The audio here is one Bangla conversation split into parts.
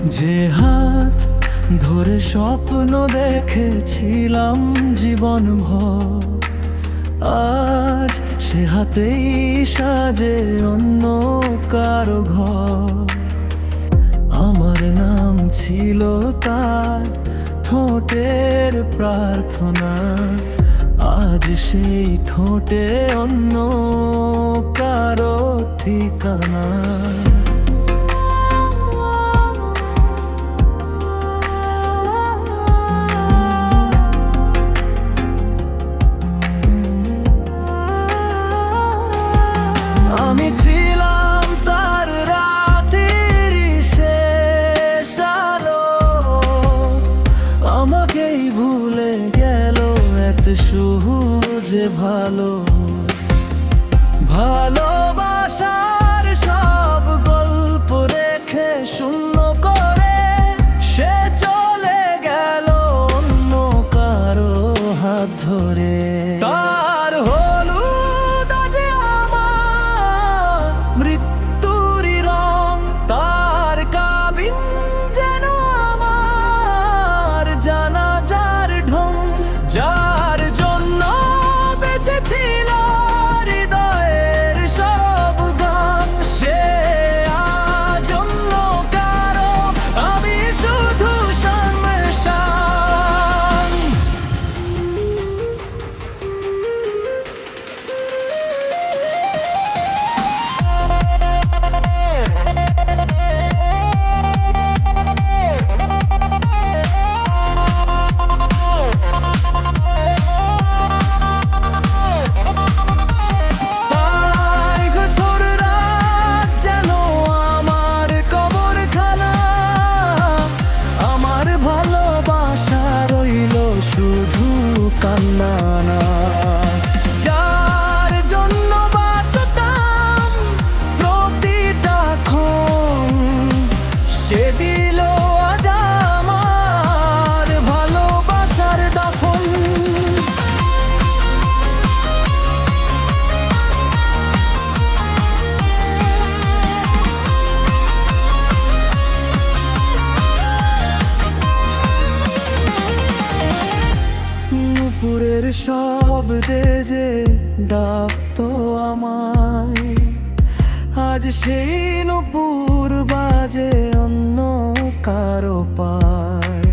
যে হাত ধরে স্বপ্ন দেখেছিলাম জীবনভর, আজ সে হাতেই সাজে অন্য কারো ঘর। আমার নাম ছিল তার ঠোঁটের প্রার্থনা, আজ সেই ঠোঁটে অন্য কারো ঠিকানা। আমি ছিলাম তার রাতের শেষ আলো, আমাকেই ভুলে গেল এত সহজে। ভালোবাসার সব গল্প রেখে শূন্য করে সে চলে গেল অন্য কারো হাত ধরে। তার হলুদ আজ আমার মৃত্যুরই রং, তার কাবিন যেন আমার জানাজার ঢং। যার জন্য বেঁচেছিল হৃদয়ের সব গান, সে আজ অন্য কারো, আমি শুধু সংসার। কান্না না, যার জন্য বাঁচতাম প্রতিটা ক্ষণ, সে দিল আজ আমার ভালোবাসার দাফন। নুপুরের শব্দে যে ডাকতো আমায়, আজ সেই নুপুর বাজে অন্য কারো পায়।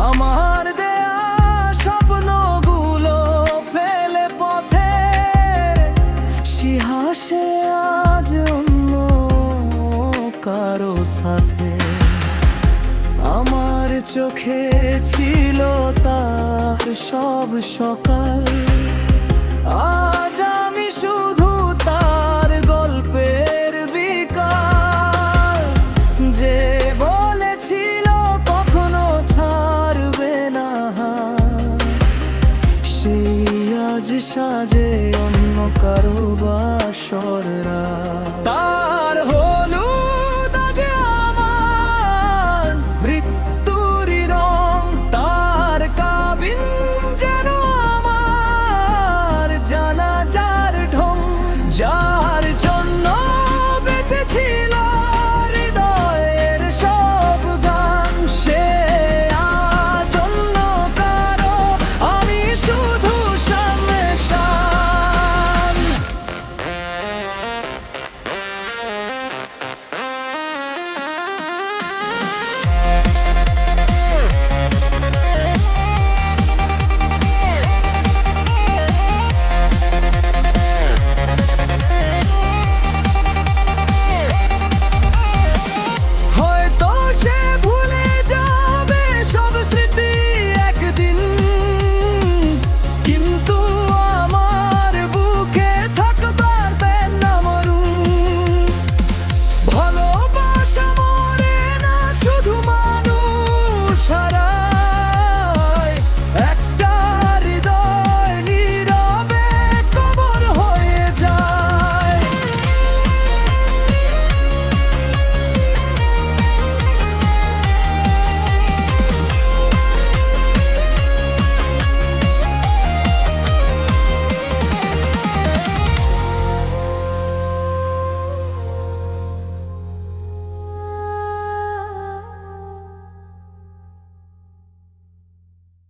আমার দেয়া স্বপ্নগুলো ফেলে পথে সে হাসে আজ অন্য কারো সাথে। আমার চোখে ছিল তার সব সকাল, আজ আমি শুধু তার গল্পের বিকাল। যে বলেছিল কখনো ছাড়বে না, সেই আজ সাজে অন্য কারো বাসর রাত।